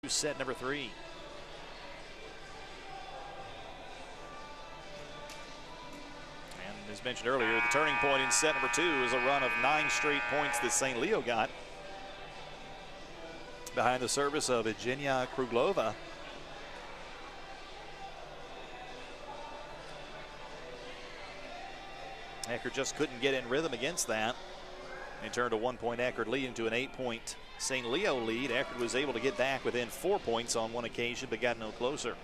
Set number 3. And as mentioned earlier, the turning point in set number 2 is a run of 9 straight points that St. Leo got behind the service of Evgenia Kruglova. Eckerd just couldn't get in rhythm against that. They turned a 1-point Eckerd lead into an 8-point St. Leo lead. Eckerd was able to get back within 4 points on one occasion, but got no closer.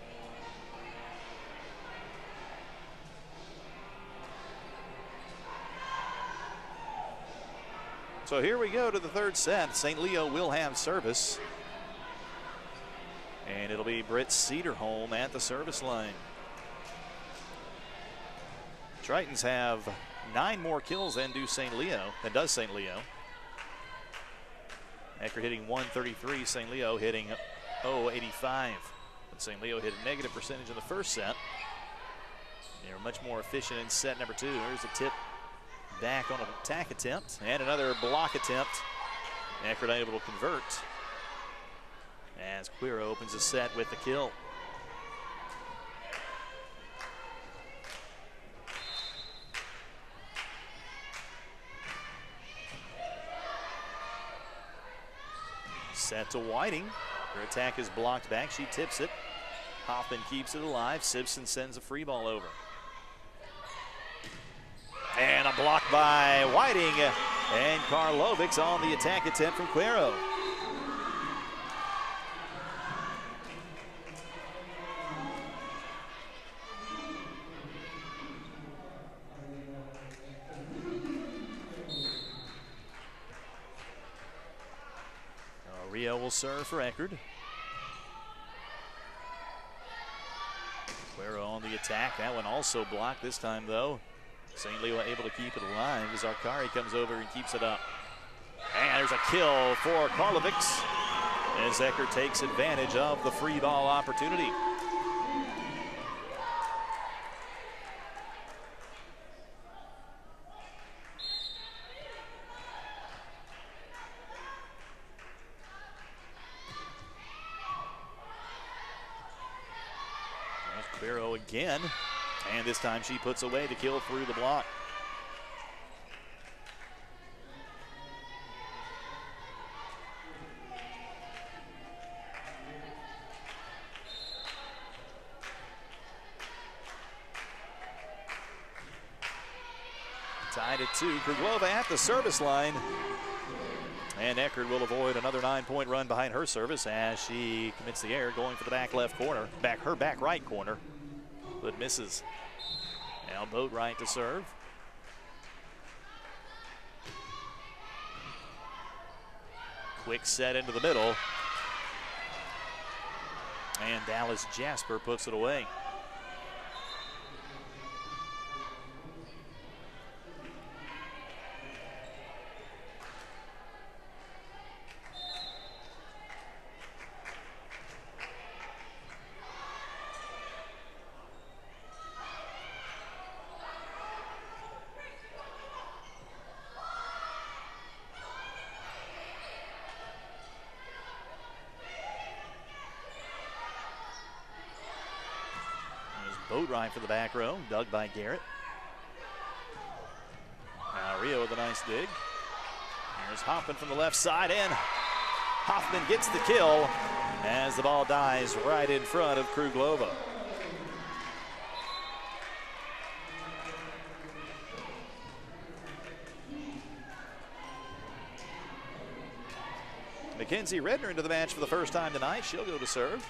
So here we go to the third set. St. Leo will have service. And it'll be Britt Cederholm at the service line. Tritons have 9 more kills than does St. Leo. Eckerd hitting 133, St. Leo hitting 085. But St. Leo hit a negative percentage in the first set. They were much more efficient in set number 2. Here's a tip back on an attack attempt and another block attempt. Eckerd able to convert as Quiro opens the set with the kill. Set to Whiting. Her attack is blocked back. She tips it. Hoffman keeps it alive. Simpson sends a free ball over. And a block by Whiting. And Karlovics on the attack attempt from Quiro. Rio will serve for Eckerd. Quiro on the attack. That one also blocked this time, though. St. Leo able to keep it alive as Arcari comes over and keeps it up. And there's a kill for Karlovics as Eckerd takes advantage of the free ball opportunity. Quiro again, and this time she puts away the kill through the block. Tied at 2, Kruglova at the service line. And Eckerd will avoid another 9-point run behind her service as she commits the error going for the back left corner, her back right corner, but misses. Now Boatright to serve. Quick set into the middle. And Dallas Jasper puts it away. Boatright for the back row, dug by Garrett. Now Rio with a nice dig. Here's Hoffman from the left side, and Hoffman gets the kill as the ball dies right in front of Kruglova. Mackenzie Redner into the match for the first time tonight. She'll go to serve.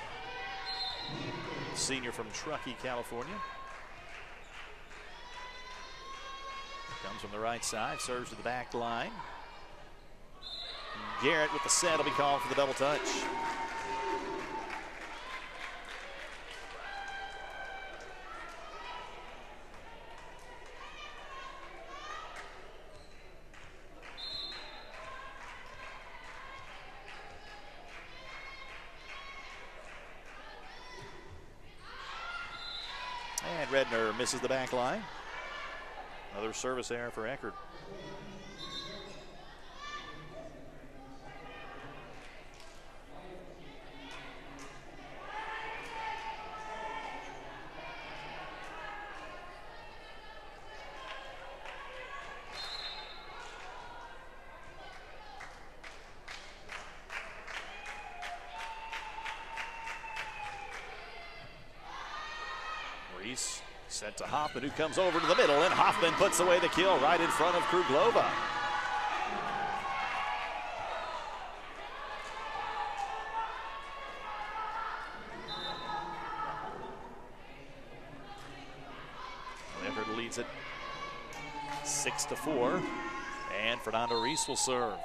Senior from Truckee, California. Comes from the right side, serves to the back line. Garrett with the set will be called for the double touch. And Redner misses the back line. Another service error for Eckerd. Reese. Set to Hoffman, who comes over to the middle, and Hoffman puts away the kill right in front of Kruglova. Eckerd leads it 6-4, and Fernando Reese will serve.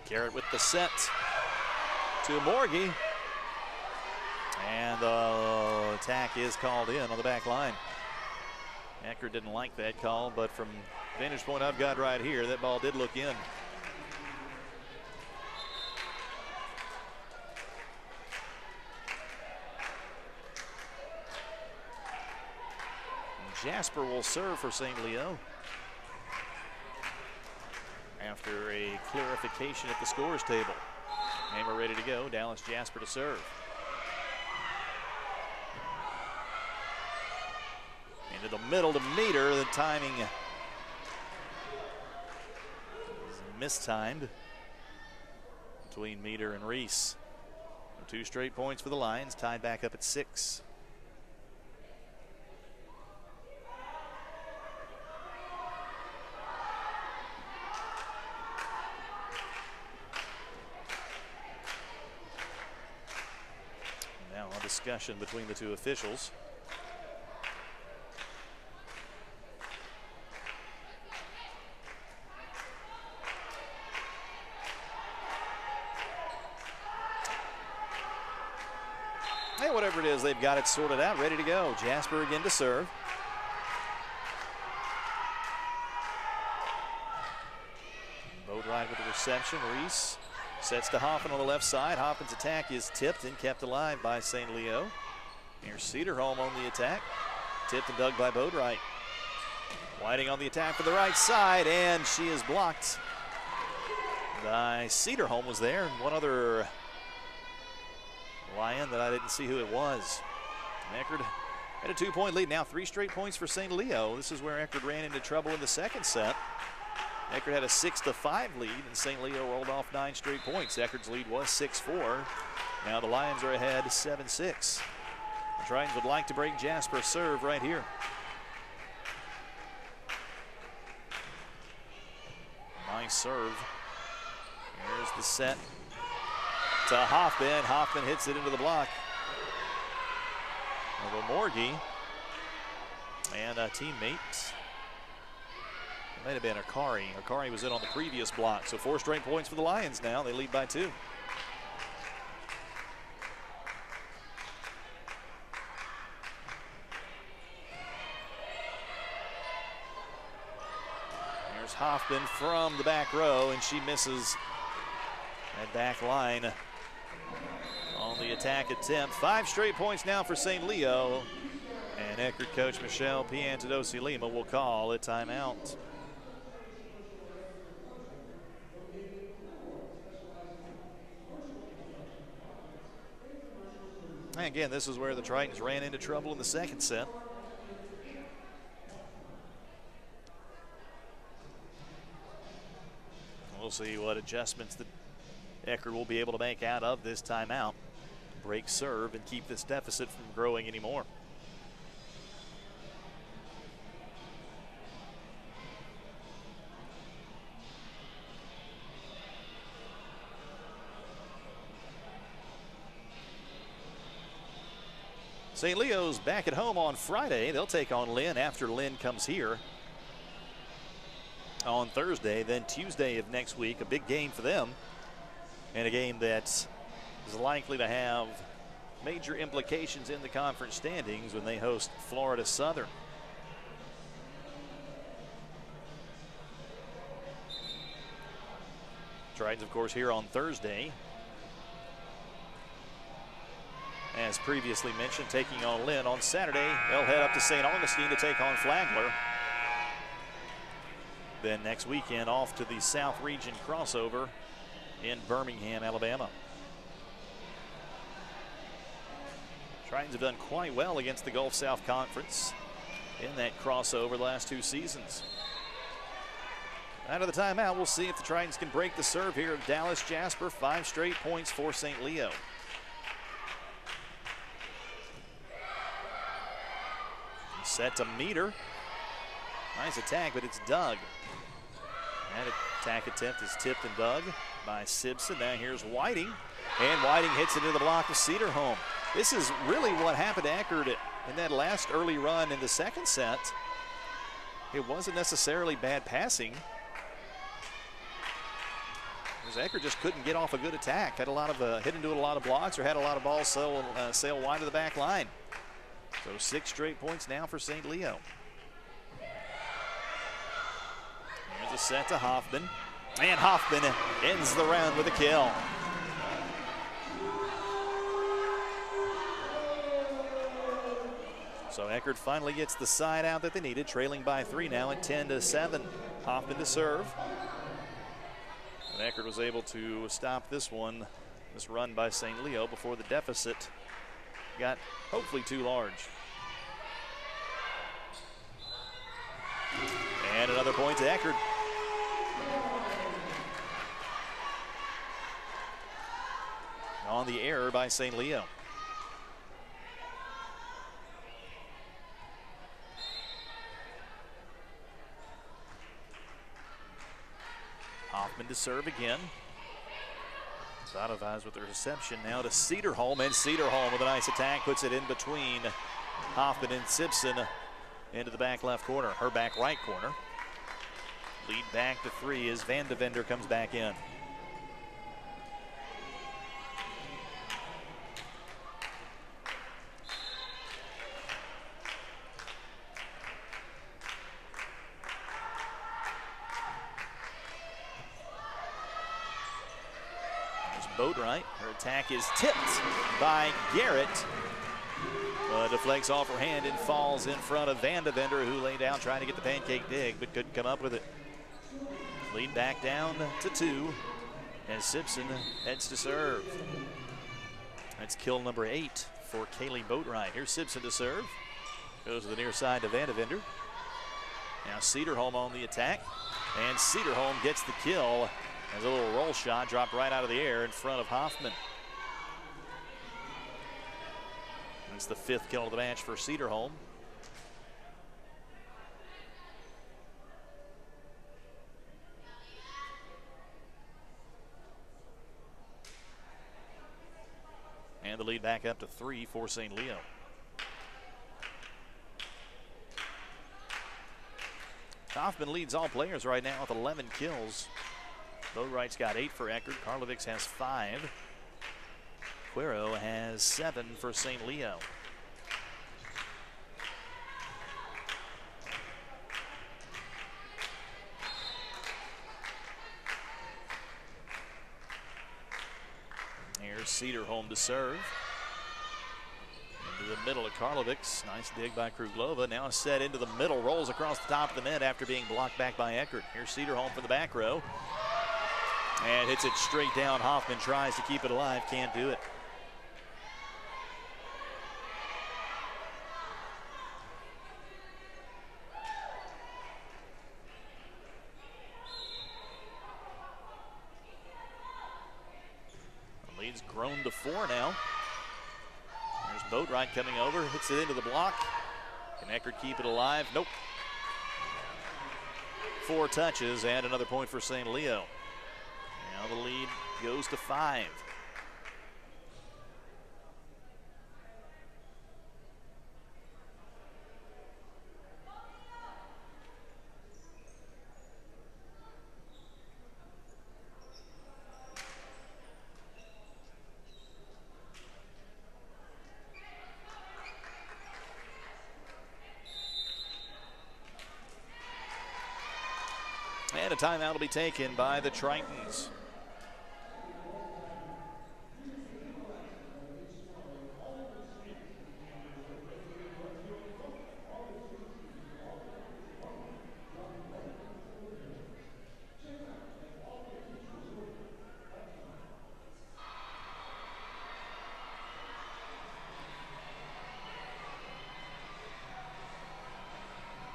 Garrett with the set to Morgie, and the attack is called in on the back line. Eckerd didn't like that call, but from vantage point I've got right here, that ball did look in. Jasper will serve for St. Leo after a clarification at the scores table. Hammer ready to go. Dallas Jasper to serve. Into the middle to Meter. The timing is mistimed between Meter and Reese. 2 straight points for the Lions, tied back up at 6. Discussion between the two officials. Hey, whatever it is, they've got it sorted out, ready to go. Jasper again to serve. Boatwright with the reception. Reese sets to Hoffman on the left side. Hoffman's attack is tipped and kept alive by St. Leo. Here's Cedarholm on the attack. Tipped and dug by Boatwright. Whiting on the attack for the right side, and she is blocked by Cedarholm was there, and one other Lion that I didn't see who it was. Eckerd had a 2-point lead. Now 3 straight points for St. Leo. This is where Eckerd ran into trouble in the second set. Eckerd had a 6-5 lead, and St. Leo rolled off 9 straight points. Eckerd's lead was 6-4. Now the Lions are ahead 7-6. The Tritons would like to break Jasper's serve right here. Nice serve. Here's the set to Hoffman. Hoffman hits it into the block of Morgie and a teammate. Might have been Akari. Akari was in on the previous block. So 4 straight points for the Lions now. They lead by 2. Here's Hoffman from the back row, and she misses that back line on the attack attempt. 5 straight points now for St. Leo. And Eckerd coach Michelle Piantadosi Lima will call a timeout. And again, this is where the Tritons ran into trouble in the second set. We'll see what adjustments that Eckerd will be able to make out of this timeout. Break serve and keep this deficit from growing anymore. St. Leo's back at home on Friday. They'll take on Lynn after Lynn comes here on Thursday. Then Tuesday of next week, a big game for them, and a game that is likely to have major implications in the conference standings when they host Florida Southern. Tritons, of course, here on Thursday. As previously mentioned, taking on Lynn on Saturday. They'll head up to St. Augustine to take on Flagler. Then next weekend off to the South Region crossover in Birmingham, Alabama. Tritons have done quite well against the Gulf South Conference in that crossover the last 2 seasons. Out of the timeout, we'll see if the Tritons can break the serve here of Dallas Jasper. 5 straight points for St. Leo. Set to Meter. Nice attack, but it's dug. That attack attempt is tipped and dug by Simpson. Now here's Whiting. And Whiting hits it into the block of Cedarholm. This is really what happened to Eckerd in that last early run in the second set. It wasn't necessarily bad passing. Eckerd just couldn't get off a good attack. Had a lot of hit into a lot of blocks or had a lot of balls sail wide of the back line. So 6 straight points now for St. Leo. Here's a set to Hoffman. And Hoffman ends the round with a kill. So Eckerd finally gets the side out that they needed, trailing by 3 now at 10-7. Hoffman to serve. And Eckerd was able to stop this run by St. Leo before the deficit got hopefully too large. And another point to Eckerd. On the error by St. Leo. Hoffman to serve again. Zadovaz with the reception now to Cedarholm, and Cedarholm with a nice attack puts it in between Hoffman and Simpson into the back left corner, her back right corner. Lead back to 3 as Van de Vender comes back in. Boatwright. Her attack is tipped by Garrett. Deflects off her hand and falls in front of Van de Vender, who lay down trying to get the pancake dig, but couldn't come up with it. Lead back down to 2 as Simpson heads to serve. That's kill number 8 for Kaylee Boatwright. Here's Simpson to serve. Goes to the near side to Van de Vender. Now Cedarholm on the attack, and Cedarholm gets the kill. As a little roll shot dropped right out of the air in front of Hoffman. That's the 5th kill of the match for Cedarholm. And the lead back up to 3 for St. Leo. Hoffman leads all players right now with 11 kills. Boatwright's got 8 for Eckerd. Karlovics has 5. Quero has 7 for St. Leo. Here's Cedarholm to serve. Into the middle of Karlovics. Nice dig by Kruglova. Now a set into the middle. Rolls across the top of the net after being blocked back by Eckerd. Here's Cedarholm from the back row. And hits it straight down. Hoffman tries to keep it alive, can't do it. The lead's grown to 4 now. There's Boatwright coming over, hits it into the block. Can Eckerd keep it alive? Nope. 4 touches and another point for St. Leo. Now the lead goes to 5. And a timeout will be taken by the Tritons.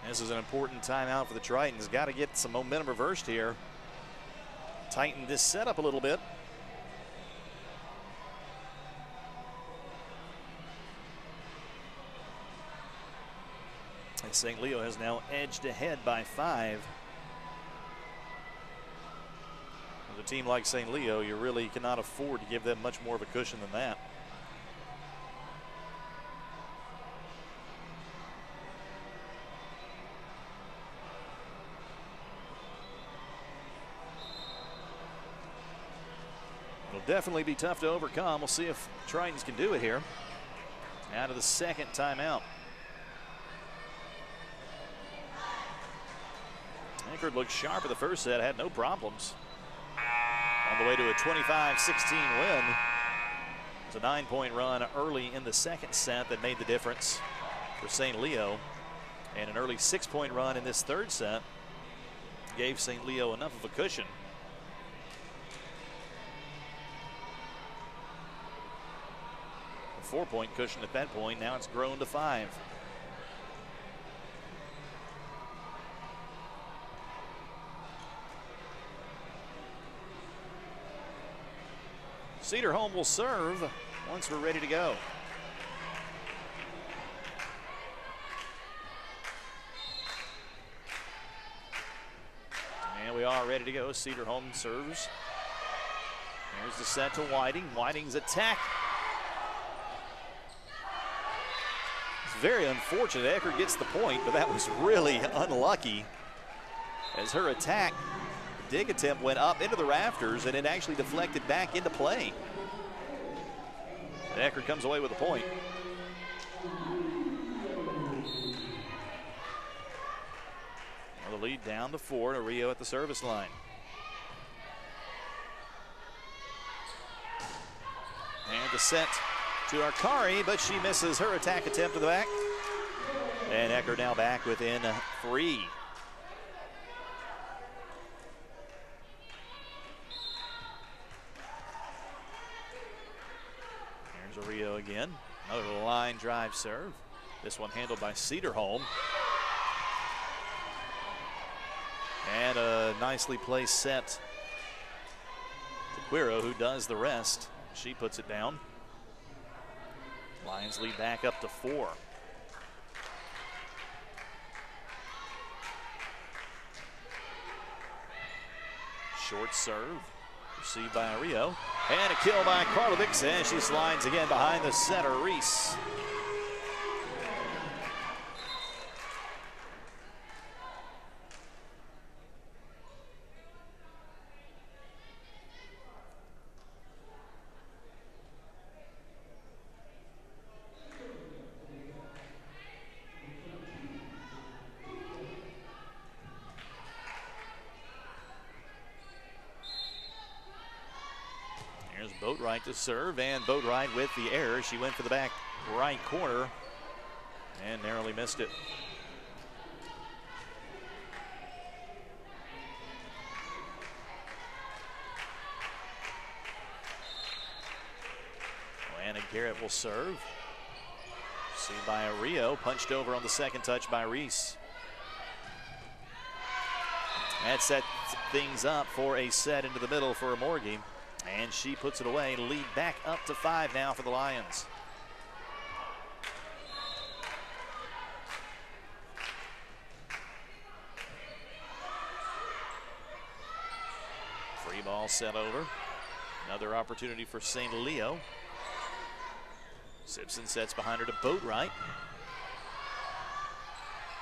As This is an important timeout for the Tritons. Got to get some momentum reversed here. Tighten this setup a little bit. And St. Leo has now edged ahead by 5. With a team like St. Leo, you really cannot afford to give them much more of a cushion than that. It'll definitely be tough to overcome. We'll see if Tritons can do it here. Out of the second timeout. Eckerd looked sharp in the first set, had no problems. On the way to a 25-16 win. It was a 9-point run early in the second set that made the difference for St. Leo. And an early 6-point run in this third set gave St. Leo enough of a cushion. A 4-point cushion at that point. Now it's grown to 5. Cedarholm will serve once we're ready to go. And we are ready to go. Cedarholm serves. Here's the set to Whiting. Whiting's attack. It's very unfortunate. Eckerd gets the point, but that was really unlucky as her attack dig attempt went up into the rafters and it actually deflected back into play. And Eckerd comes away with a point. Well, the lead down to 4 to Rio at the service line. And the set to Arcari, but she misses her attack attempt to the back. And Eckerd now back within 3. Rio again. Another line drive serve. This one handled by Cedarholm. And a nicely placed set to Quiro, who does the rest. She puts it down. Lions lead back up to 4. Short serve. Received by Rio. And a kill by Karlovic, and she slides again behind the setter, Reese. Boatwright to serve, and Boatwright with the error. She went for the back right corner and narrowly missed it. Anna Garrett will serve. Seen by Rio, punched over on the second touch by Reese. That sets things up for a set into the middle for Morgie. And she puts it away. Lead back up to 5 now for the Lions. Free ball set over. Another opportunity for St. Leo. Simpson sets behind her to Boatwright.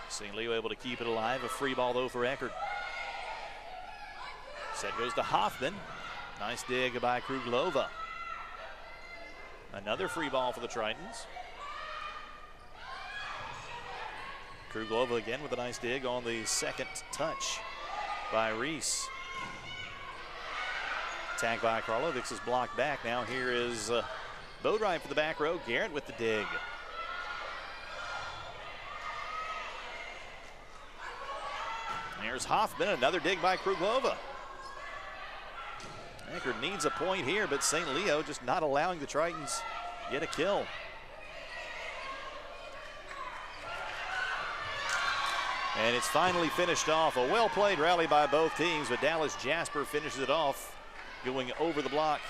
St. Leo able to keep it alive. A free ball though for Eckerd. Set goes to Hoffman. Nice dig by Kruglova. Another free ball for the Tritons. Kruglova again with a nice dig on the second touch by Reese. Tag by Karlovic is blocked back. Now here is Boatwright for the back row. Garrett with the dig. Here's Hoffman, another dig by Kruglova. Eckerd needs a point here, but St. Leo just not allowing the Tritons get a kill. And it's finally finished off. A well-played rally by both teams, but Dallas Jasper finishes it off, going over the block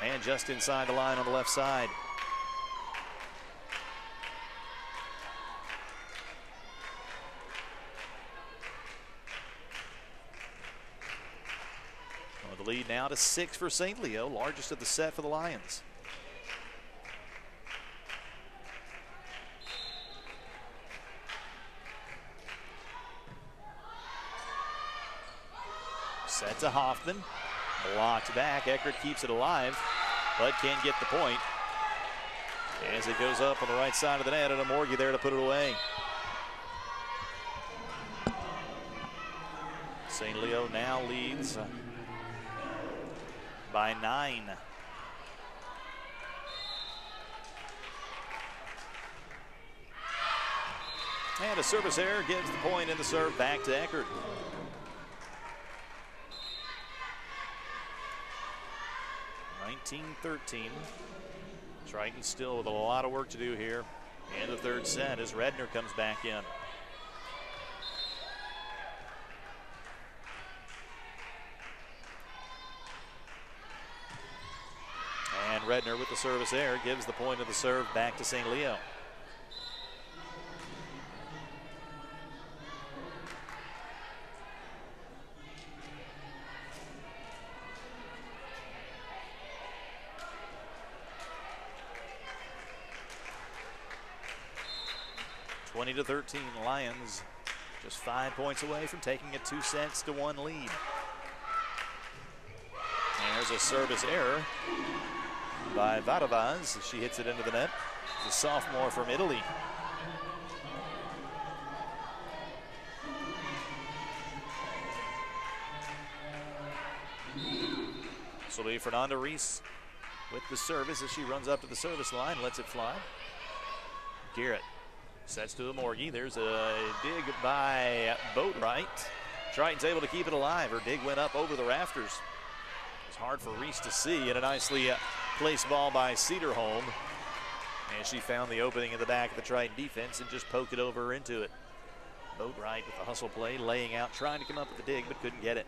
and just inside the line on the left side. Well, the lead now to 6 for St. Leo, largest of the set for the Lions. Set to Hoffman, blocked back. Eckerd keeps it alive, but can't get the point. As it goes up on the right side of the net, and Amorgi there to put it away. St. Leo now leads by 9. And a service error gives the point in the serve back to Eckerd. 19-13. Triton still with a lot of work to do here in the third set as Redner comes back in. And Redner with the service error gives the point of the serve back to St. Leo. To 13, Lions just 5 points away from taking a 2-1 lead. There's a service error by Vadavaz. She hits it into the net. The sophomore from Italy. This will be Fernanda Reese with the service as she runs up to the service line, lets it fly. Garrett sets to Amorgi. There's a dig by Boatwright. Triton's able to keep it alive. Her dig went up over the rafters. It's hard for Reese to see, and a nicely placed ball by Cedarholm. And she found the opening in the back of the Triton defense and just poked it over into it. Boatwright with the hustle play, laying out, trying to come up with the dig, but couldn't get it.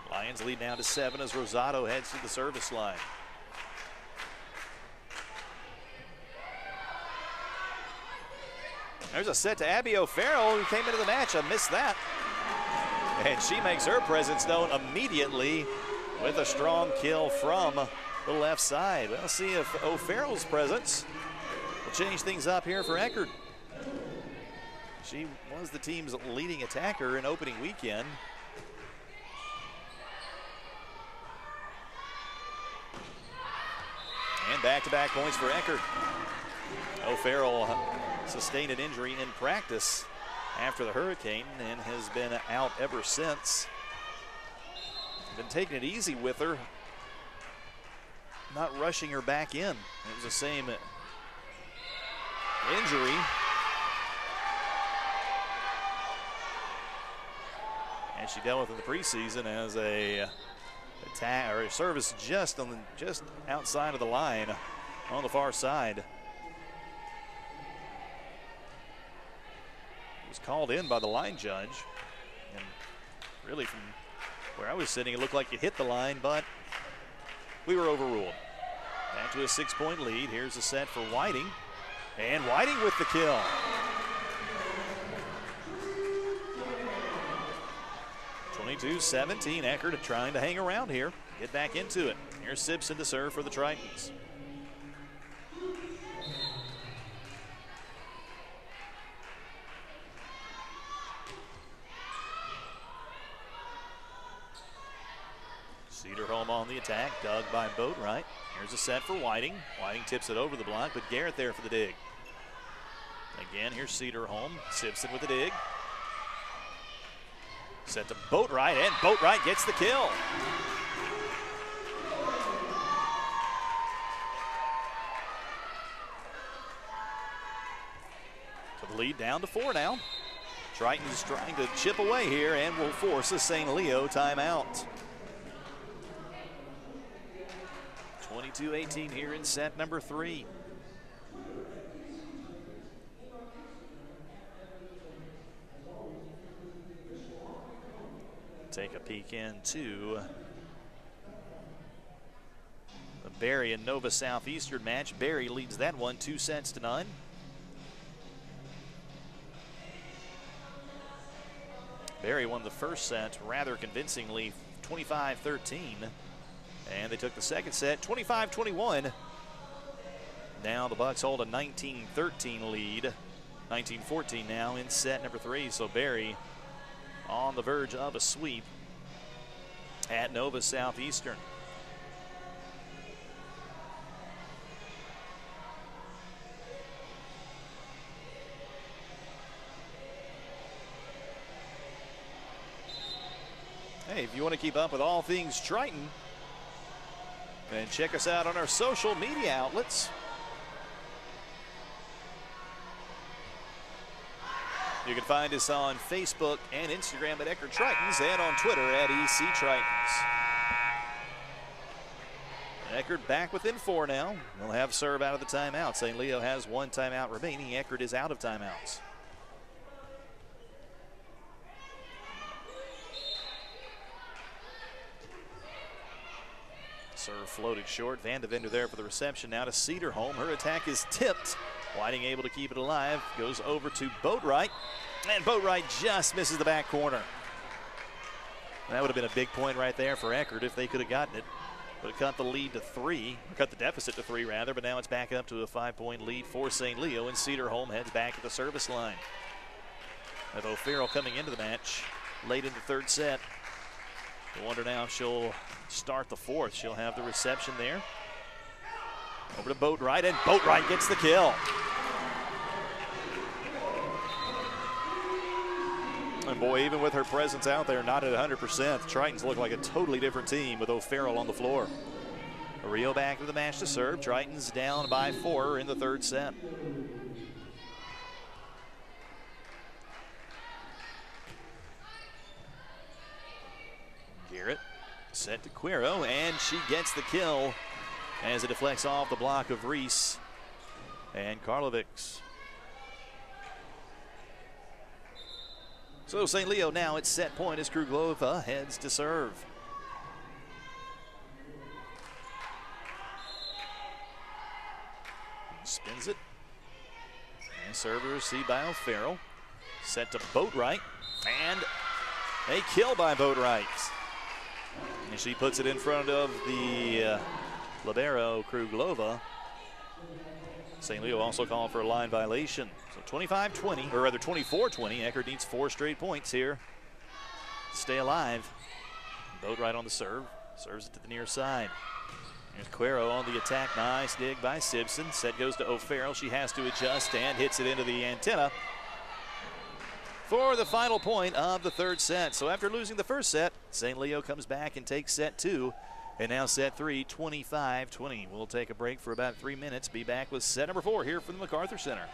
Lions lead now to 7 as Rosado heads to the service line. There's a set to Abby O'Farrell, who came into the match. I missed that. And she makes her presence known immediately with a strong kill from the left side. We'll see if O'Farrell's presence will change things up here for Eckerd. She was the team's leading attacker in opening weekend. And back-to-back points for Eckerd. O'Farrell sustained an injury in practice after the hurricane and has been out ever since. Been taking it easy with her, not rushing her back in. It was the same injury. And she dealt with in the preseason as a attack or a service just outside of the line on the far side. It was called in by the line judge, and really from where I was sitting it looked like it hit the line, but we were overruled. Back to a 6-point lead. Here's a set for Whiting, and Whiting with the kill. 22-17, Eckerd trying to hang around here, get back into it. Here's Simpson to serve for the Tritons. Cedarholm on the attack, dug by Boatwright. Here's a set for Whiting. Whiting tips it over the block, but Garrett there for the dig. Again, here's Cedarholm. Simpson with the dig. Set to Boatwright, and Boatwright gets the kill. So the lead down to 4 now. Triton's trying to chip away here and will force a St. Leo timeout. 22-18 here in set number 3. Take a peek into the Barry and Nova Southeastern match. Barry leads that one 2-0. Barry won the first set rather convincingly, 25-13. And they took the second set, 25-21. Now the Bucks hold a 19-13 lead, 19-14 now in set number 3. So Barry on the verge of a sweep at Nova Southeastern. Hey, if you want to keep up with all things Triton, then check us out on our social media outlets. You can find us on Facebook and Instagram at Eckerd Tritons and on Twitter at EC Tritons. Eckerd back within 4 now. They'll have serve out of the timeout. St. Leo has 1 timeout remaining. Eckerd is out of timeouts. Serve floated short. Van de Vender there for the reception. Now to Cedarholm. Her attack is tipped. Whiting able to keep it alive. Goes over to Boatwright. And Boatwright just misses the back corner. That would have been a big point right there for Eckerd if they could have gotten it. Would have cut the lead to 3, or cut the deficit to 3 rather, but now it's back up to a 5-point lead for St. Leo, and Cedarholm heads back to the service line. With O'Farrell coming into the match late in the third set. I wonder now if she'll start the fourth. She'll have the reception there. Over to Boatwright, and Boatwright gets the kill. And boy, even with her presence out there, not at 100%, the Tritons look like a totally different team with O'Farrell on the floor. Rio back to the match to serve. Tritons down by 4 in the third set. Garrett set to Quero, and she gets the kill as it deflects off the block of Reese and Karlovics. So St. Leo now at set point as Kruglova heads to serve. Spins it. And server received by O'Farrell. Set to Boatwright. And a kill by Boatwright. And she puts it in front of the libero Kruglova. St. Leo also called for a line violation. So 25-20, or rather 24-20. Eckerd needs 4 straight points here to stay alive. Boatwright on the serve. Serves it to the near side. Here's Quero on the attack. Nice dig by Simpson. Set goes to O'Farrell. She has to adjust and hits it into the antenna for the final point of the third set. So after losing the first set, St. Leo comes back and takes set 2. And now set 3, 25-20. We'll take a break for about 3 minutes. Be back with set number 4 here from the MacArthur Center.